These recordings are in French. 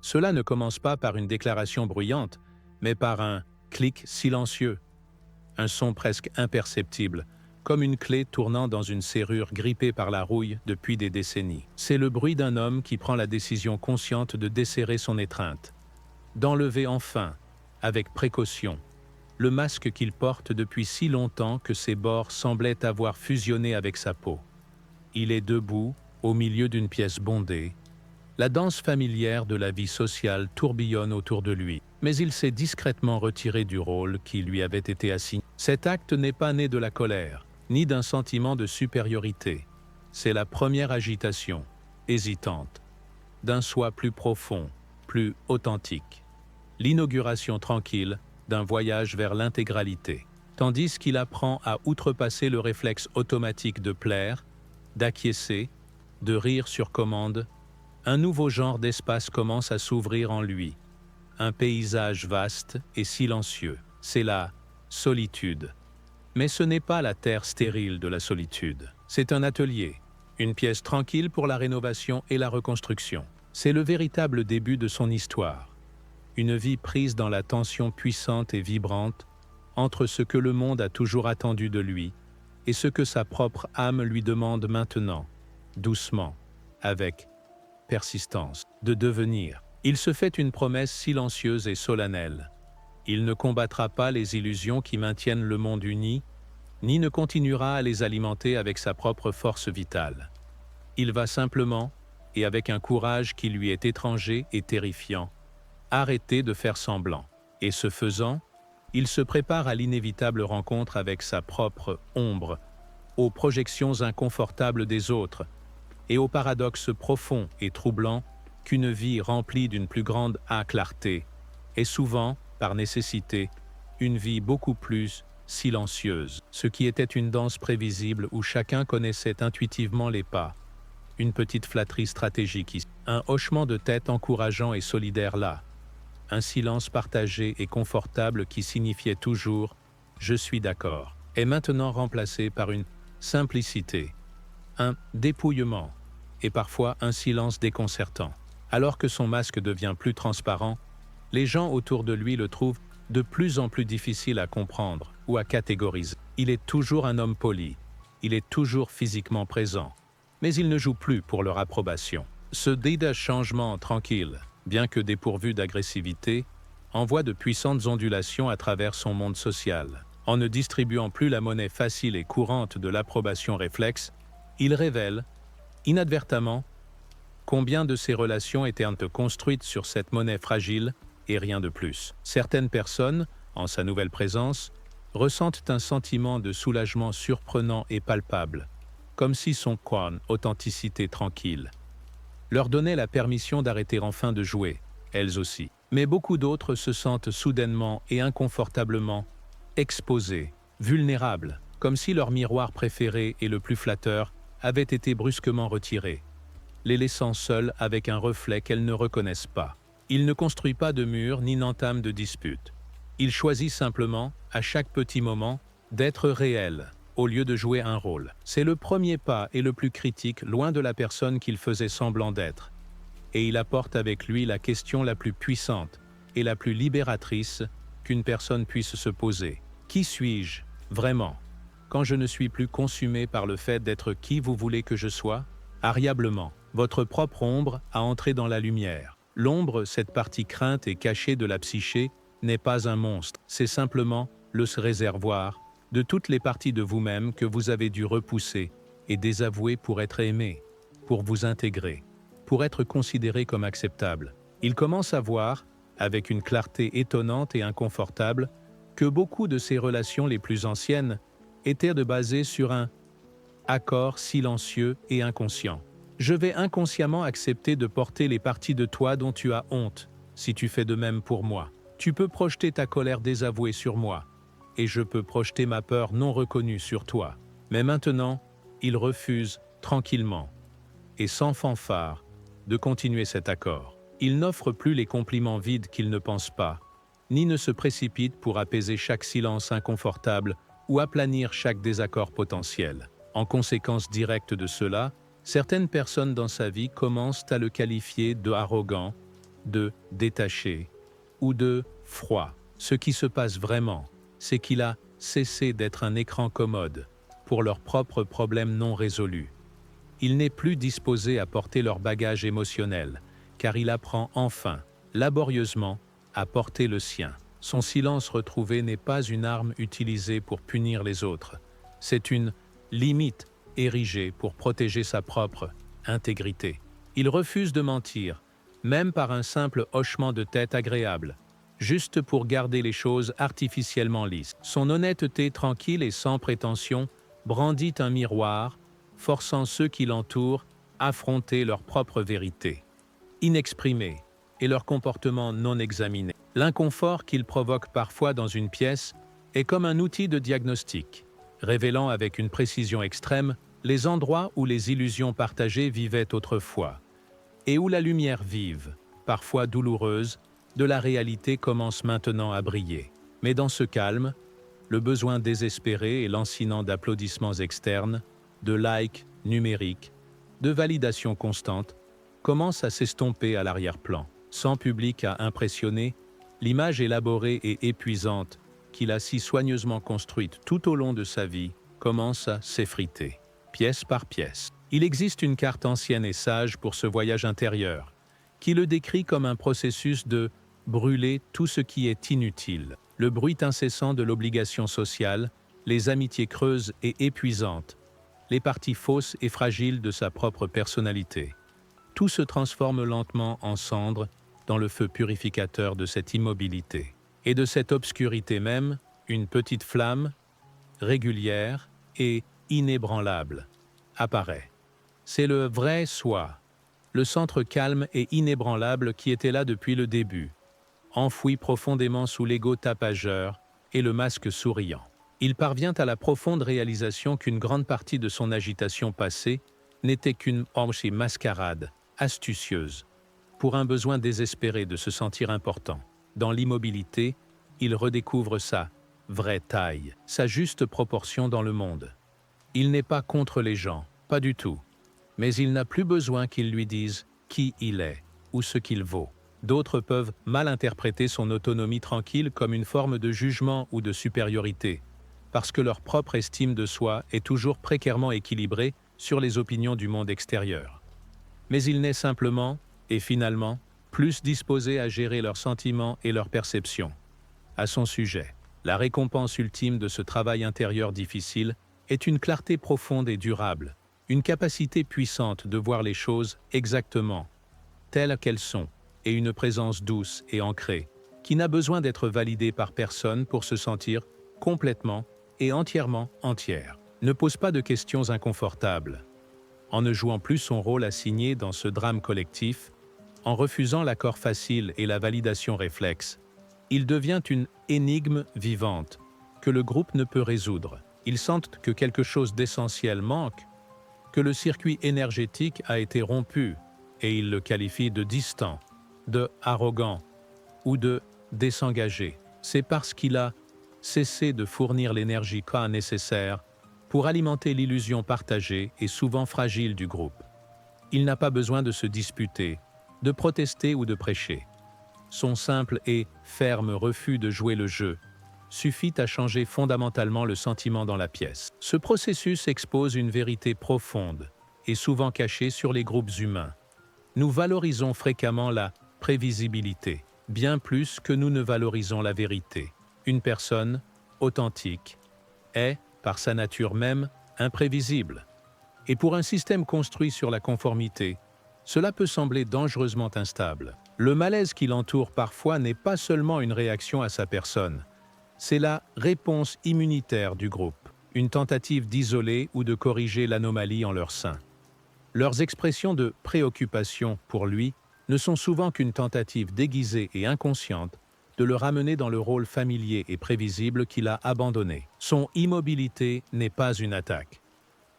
Cela ne commence pas par une déclaration bruyante, mais par un clic silencieux, un son presque imperceptible, comme une clé tournant dans une serrure grippée par la rouille depuis des décennies. C'est le bruit d'un homme qui prend la décision consciente de desserrer son étreinte, d'enlever enfin, avec précaution, le masque qu'il porte depuis si longtemps que ses bords semblaient avoir fusionné avec sa peau. Il est debout, au milieu d'une pièce bondée. La danse familière de la vie sociale tourbillonne autour de lui, mais il s'est discrètement retiré du rôle qui lui avait été assigné. Cet acte n'est pas né de la colère, ni d'un sentiment de supériorité. C'est la première agitation, hésitante, d'un soi plus profond, plus authentique. L'inauguration tranquille d'un voyage vers l'intégralité, tandis qu'il apprend à outrepasser le réflexe automatique de plaire, d'acquiescer, de rire sur commande. Un nouveau genre d'espace commence à s'ouvrir en lui, un paysage vaste et silencieux. C'est la solitude. Mais ce n'est pas la terre stérile de la solitude. C'est un atelier, une pièce tranquille pour la rénovation et la reconstruction. C'est le véritable début de son histoire. Une vie prise dans la tension puissante et vibrante entre ce que le monde a toujours attendu de lui et ce que sa propre âme lui demande maintenant, doucement, avec persistance, de devenir. Il se fait une promesse silencieuse et solennelle. Il ne combattra pas les illusions qui maintiennent le monde uni, ni ne continuera à les alimenter avec sa propre force vitale. Il va simplement, et avec un courage qui lui est étranger et terrifiant, arrêter de faire semblant. Et ce faisant, il se prépare à l'inévitable rencontre avec sa propre ombre, aux projections inconfortables des autres, et au paradoxe profond et troublant qu'une vie remplie d'une plus grande clarté est souvent, par nécessité, une vie beaucoup plus silencieuse. Ce qui était une danse prévisible où chacun connaissait intuitivement les pas, une petite flatterie stratégique ici, un hochement de tête encourageant et solidaire là, un silence partagé et confortable qui signifiait toujours « je suis d'accord » est maintenant remplacé par une simplicité, un dépouillement et parfois un silence déconcertant. Alors que son masque devient plus transparent, les gens autour de lui le trouvent de plus en plus difficile à comprendre ou à catégoriser. Il est toujours un homme poli, il est toujours physiquement présent, mais il ne joue plus pour leur approbation. Ce changement tranquille, bien que dépourvu d'agressivité, envoie de puissantes ondulations à travers son monde social. En ne distribuant plus la monnaie facile et courante de l'approbation réflexe, il révèle, inadvertemment, combien de ses relations étaient construites sur cette monnaie fragile et rien de plus. Certaines personnes, en sa nouvelle présence, ressentent un sentiment de soulagement surprenant et palpable, comme si son authenticité tranquille leur donnait la permission d'arrêter enfin de jouer, elles aussi. Mais beaucoup d'autres se sentent soudainement et inconfortablement exposés, vulnérables, comme si leur miroir préféré et le plus flatteur avait été brusquement retiré, les laissant seuls avec un reflet qu'elles ne reconnaissent pas. Il ne construit pas de mur ni n'entame de dispute. Il choisit simplement, à chaque petit moment, d'être réel, au lieu de jouer un rôle. C'est le premier pas et le plus critique loin de la personne qu'il faisait semblant d'être. Et il apporte avec lui la question la plus puissante et la plus libératrice qu'une personne puisse se poser. Qui suis-je, vraiment, quand je ne suis plus consumé par le fait d'être qui vous voulez que je sois? Variablement, votre propre ombre a entré dans la lumière. L'ombre, cette partie crainte et cachée de la psyché, n'est pas un monstre, c'est simplement le réservoir de toutes les parties de vous-même que vous avez dû repousser et désavouer pour être aimé, pour vous intégrer, pour être considéré comme acceptable. Il commence à voir, avec une clarté étonnante et inconfortable, que beaucoup de ses relations les plus anciennes étaient basées sur un accord silencieux et inconscient. Je vais inconsciemment accepter de porter les parties de toi dont tu as honte, si tu fais de même pour moi. Tu peux projeter ta colère désavouée sur moi, et je peux projeter ma peur non reconnue sur toi. Mais maintenant, il refuse, tranquillement, et sans fanfare, de continuer cet accord. Il n'offre plus les compliments vides qu'il ne pense pas, ni ne se précipite pour apaiser chaque silence inconfortable ou aplanir chaque désaccord potentiel. En conséquence directe de cela, certaines personnes dans sa vie commencent à le qualifier de arrogant, de détaché ou de froid. Ce qui se passe vraiment, c'est qu'il a cessé d'être un écran commode pour leurs propres problèmes non résolus. Il n'est plus disposé à porter leur bagage émotionnel, car il apprend enfin, laborieusement, à porter le sien. Son silence retrouvé n'est pas une arme utilisée pour punir les autres, c'est une limite érigée pour protéger sa propre intégrité. Il refuse de mentir, même par un simple hochement de tête agréable, juste pour garder les choses artificiellement lisses. Son honnêteté tranquille et sans prétention brandit un miroir, forçant ceux qui l'entourent à affronter leur propre vérité, inexprimée, et leur comportement non examiné. L'inconfort qu'il provoque parfois dans une pièce est comme un outil de diagnostic, révélant avec une précision extrême les endroits où les illusions partagées vivaient autrefois, et où la lumière vive, parfois douloureuse, de la réalité commence maintenant à briller. Mais dans ce calme, le besoin désespéré et lancinant d'applaudissements externes, de likes numériques, de validation constante, commence à s'estomper à l'arrière-plan. Sans public à impressionner, l'image élaborée et épuisante qu'il a si soigneusement construite tout au long de sa vie commence à s'effriter, pièce par pièce. Il existe une carte ancienne et sage pour ce voyage intérieur, qui le décrit comme un processus de brûler tout ce qui est inutile, le bruit incessant de l'obligation sociale, les amitiés creuses et épuisantes, les parties fausses et fragiles de sa propre personnalité. Tout se transforme lentement en cendres dans le feu purificateur de cette immobilité. Et de cette obscurité même, une petite flamme, régulière et inébranlable, apparaît. C'est le vrai soi, le centre calme et inébranlable qui était là depuis le début, enfoui profondément sous l'ego tapageur et le masque souriant. Il parvient à la profonde réalisation qu'une grande partie de son agitation passée n'était qu'une mascarade, astucieuse, pour un besoin désespéré de se sentir important. Dans l'immobilité, il redécouvre sa vraie taille, sa juste proportion dans le monde. Il n'est pas contre les gens, pas du tout, mais il n'a plus besoin qu'ils lui disent qui il est ou ce qu'il vaut. D'autres peuvent mal interpréter son autonomie tranquille comme une forme de jugement ou de supériorité, parce que leur propre estime de soi est toujours précairement équilibrée sur les opinions du monde extérieur. Mais il n'est simplement, et finalement, plus disposé à gérer leurs sentiments et leurs perceptions. À son sujet, la récompense ultime de ce travail intérieur difficile est une clarté profonde et durable, une capacité puissante de voir les choses exactement, telles qu'elles sont, et une présence douce et ancrée, qui n'a besoin d'être validée par personne pour se sentir complètement et entièrement entière. Ne pose pas de questions inconfortables. En ne jouant plus son rôle assigné dans ce drame collectif, en refusant l'accord facile et la validation réflexe, il devient une énigme vivante que le groupe ne peut résoudre. Ils sentent que quelque chose d'essentiel manque, que le circuit énergétique a été rompu, et ils le qualifient de distant, de arrogant ou de désengagé. C'est parce qu'il a cessé de fournir l'énergie nécessaire pour alimenter l'illusion partagée et souvent fragile du groupe. Il n'a pas besoin de se disputer, de protester ou de prêcher. Son simple et ferme refus de jouer le jeu suffit à changer fondamentalement le sentiment dans la pièce. Ce processus expose une vérité profonde et souvent cachée sur les groupes humains. Nous valorisons fréquemment la prévisibilité, bien plus que nous ne valorisons la vérité. Une personne authentique est, par sa nature même, imprévisible. Et pour un système construit sur la conformité, cela peut sembler dangereusement instable. Le malaise qui l'entoure parfois n'est pas seulement une réaction à sa personne, c'est la réponse immunitaire du groupe, une tentative d'isoler ou de corriger l'anomalie en leur sein. Leurs expressions de préoccupation, pour lui, ne sont souvent qu'une tentative déguisée et inconsciente de le ramener dans le rôle familier et prévisible qu'il a abandonné. Son immobilité n'est pas une attaque,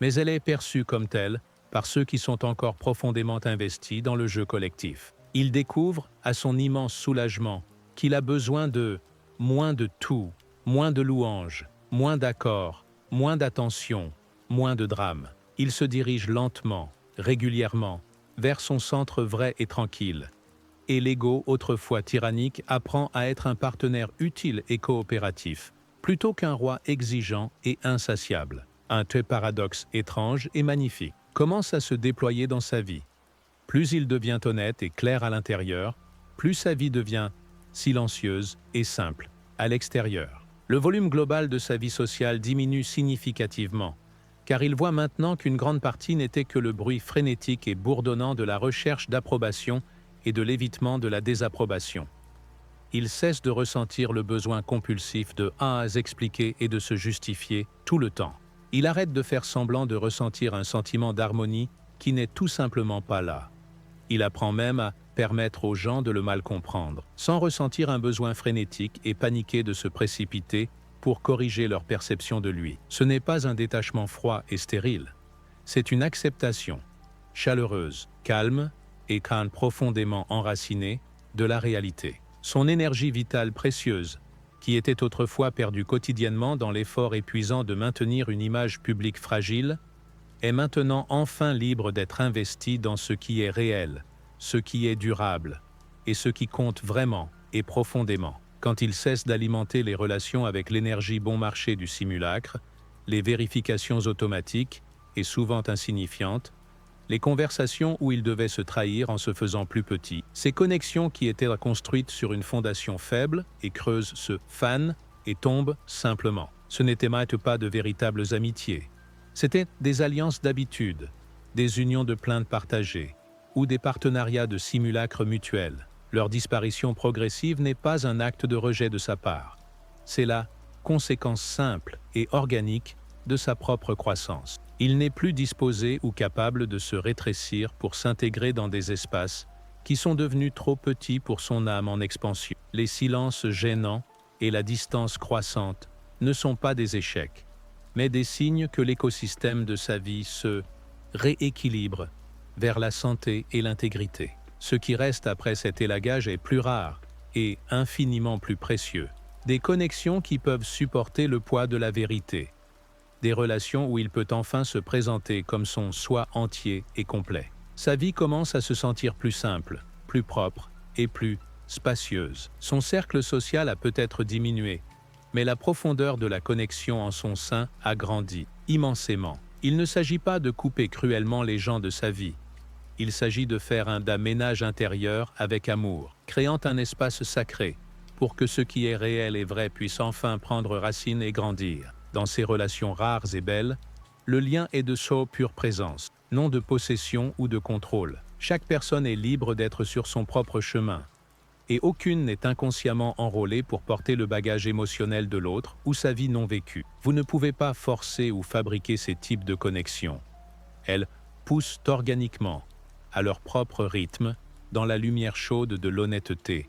mais elle est perçue comme telle par ceux qui sont encore profondément investis dans le jeu collectif. Il découvre, à son immense soulagement, qu'il a besoin de moins de tout, moins de louanges, moins d'accords, moins d'attention, moins de drame. Il se dirige lentement, régulièrement, vers son centre vrai et tranquille, et l'ego, autrefois tyrannique, apprend à être un partenaire utile et coopératif, plutôt qu'un roi exigeant et insatiable. Un tel paradoxe étrange et magnifique commence à se déployer dans sa vie. Plus il devient honnête et clair à l'intérieur, plus sa vie devient silencieuse et simple à l'extérieur. Le volume global de sa vie sociale diminue significativement, car il voit maintenant qu'une grande partie n'était que le bruit frénétique et bourdonnant de la recherche d'approbation et de l'évitement de la désapprobation. Il cesse de ressentir le besoin compulsif de s'expliquer et de se justifier tout le temps. Il arrête de faire semblant de ressentir un sentiment d'harmonie qui n'est tout simplement pas là. Il apprend même à permettre aux gens de le mal comprendre, sans ressentir un besoin frénétique et paniqué de se précipiter pour corriger leur perception de lui. Ce n'est pas un détachement froid et stérile, c'est une acceptation chaleureuse, calme et profondément enracinée de la réalité. Son énergie vitale précieuse, qui était autrefois perdue quotidiennement dans l'effort épuisant de maintenir une image publique fragile, est maintenant enfin libre d'être investie dans ce qui est réel, ce qui est durable, et ce qui compte vraiment et profondément. Quand il cesse d'alimenter les relations avec l'énergie bon marché du simulacre, les vérifications automatiques, et souvent insignifiantes, les conversations où il devait se trahir en se faisant plus petit, ces connexions qui étaient construites sur une fondation faible et creuse se fanent et tombent simplement. Ce n'étaient pas de véritables amitiés. C'étaient des alliances d'habitude, des unions de plaintes partagées ou des partenariats de simulacres mutuels. Leur disparition progressive n'est pas un acte de rejet de sa part. C'est la conséquence simple et organique de sa propre croissance. Il n'est plus disposé ou capable de se rétrécir pour s'intégrer dans des espaces qui sont devenus trop petits pour son âme en expansion. Les silences gênants et la distance croissante ne sont pas des échecs, mais des signes que l'écosystème de sa vie se rééquilibre vers la santé et l'intégrité. Ce qui reste après cet élagage est plus rare et infiniment plus précieux. Des connexions qui peuvent supporter le poids de la vérité. Des relations où il peut enfin se présenter comme son soi entier et complet. Sa vie commence à se sentir plus simple, plus propre et plus spacieuse. Son cercle social a peut-être diminué, mais la profondeur de la connexion en son sein a grandi immensément. Il ne s'agit pas de couper cruellement les gens de sa vie. Il s'agit de faire un ménage intérieur avec amour, créant un espace sacré pour que ce qui est réel et vrai puisse enfin prendre racine et grandir. Dans ces relations rares et belles, le lien est de pure présence, non de possession ou de contrôle. Chaque personne est libre d'être sur son propre chemin, et aucune n'est inconsciemment enrôlée pour porter le bagage émotionnel de l'autre ou sa vie non vécue. Vous ne pouvez pas forcer ou fabriquer ces types de connexions. Elles poussent organiquement, à leur propre rythme, dans la lumière chaude de l'honnêteté.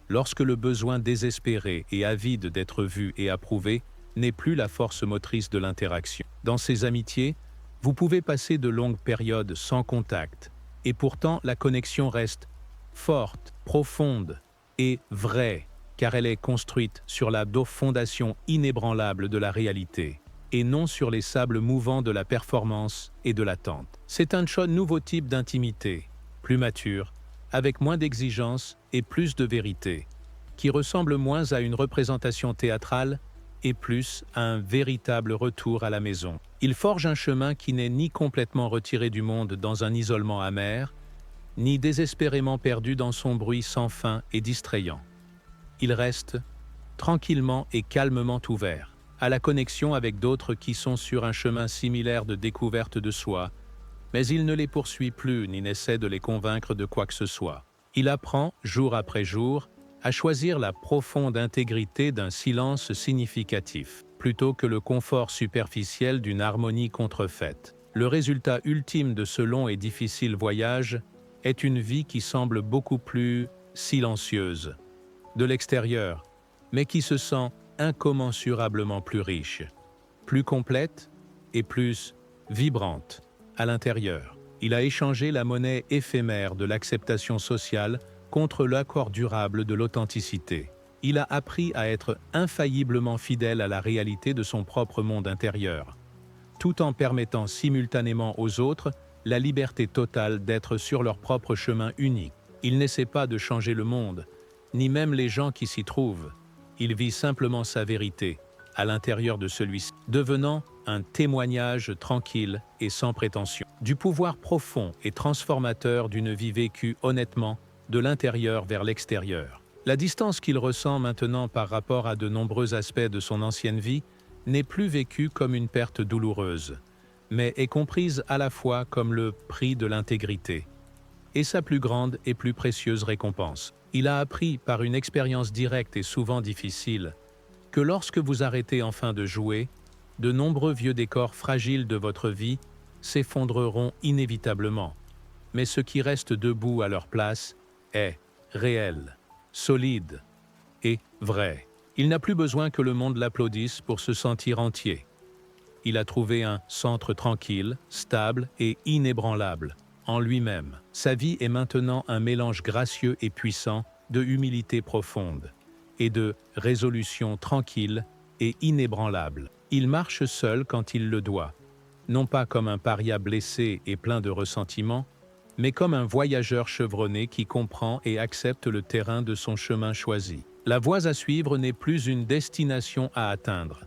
Lorsque le besoin désespéré et avide d'être vu et approuvé n'est plus la force motrice de l'interaction. Dans ces amitiés, vous pouvez passer de longues périodes sans contact, et pourtant la connexion reste forte, profonde et vraie, car elle est construite sur la fondation inébranlable de la réalité, et non sur les sables mouvants de la performance et de l'attente. C'est un nouveau type d'intimité, plus mature, avec moins d'exigences et plus de vérité, qui ressemble moins à une représentation théâtrale et plus à un véritable retour à la maison. Il forge un chemin qui n'est ni complètement retiré du monde dans un isolement amer, ni désespérément perdu dans son bruit sans fin et distrayant. Il reste tranquillement et calmement ouvert à la connexion avec d'autres qui sont sur un chemin similaire de découverte de soi, mais il ne les poursuit plus ni n'essaie de les convaincre de quoi que ce soit. Il apprend, jour après jour, à choisir la profonde intégrité d'un silence significatif, plutôt que le confort superficiel d'une harmonie contrefaite. Le résultat ultime de ce long et difficile voyage est une vie qui semble beaucoup plus silencieuse de l'extérieur, mais qui se sent incommensurablement plus riche, plus complète et plus vibrante à l'intérieur. Il a échangé la monnaie éphémère de l'acceptation sociale contre l'accord durable de l'authenticité. Il a appris à être infailliblement fidèle à la réalité de son propre monde intérieur, tout en permettant simultanément aux autres la liberté totale d'être sur leur propre chemin unique. Il n'essaie pas de changer le monde, ni même les gens qui s'y trouvent. Il vit simplement sa vérité, à l'intérieur de celui-ci, devenant un témoignage tranquille et sans prétention, du pouvoir profond et transformateur d'une vie vécue honnêtement, de l'intérieur vers l'extérieur. La distance qu'il ressent maintenant par rapport à de nombreux aspects de son ancienne vie n'est plus vécue comme une perte douloureuse, mais est comprise à la fois comme le prix de l'intégrité et sa plus grande et plus précieuse récompense. Il a appris par une expérience directe et souvent difficile que lorsque vous arrêtez enfin de jouer, de nombreux vieux décors fragiles de votre vie s'effondreront inévitablement, mais ce qui reste debout à leur place est réel, solide et vrai. Il n'a plus besoin que le monde l'applaudisse pour se sentir entier. Il a trouvé un centre tranquille, stable et inébranlable en lui-même. Sa vie est maintenant un mélange gracieux et puissant de humilité profonde et de résolution tranquille et inébranlable. Il marche seul quand il le doit, non pas comme un paria blessé et plein de ressentiment, mais comme un voyageur chevronné qui comprend et accepte le terrain de son chemin choisi. La voie à suivre n'est plus une destination à atteindre,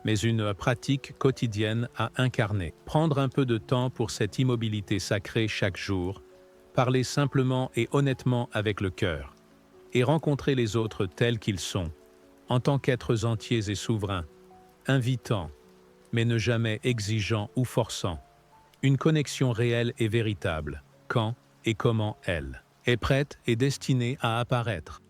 mais une pratique quotidienne à incarner. Prendre un peu de temps pour cette immobilité sacrée chaque jour, parler simplement et honnêtement avec le cœur, et rencontrer les autres tels qu'ils sont, en tant qu'êtres entiers et souverains, invitants, mais ne jamais exigeants ou forçants. Une connexion réelle et véritable, quand et comment elle est prête et destinée à apparaître.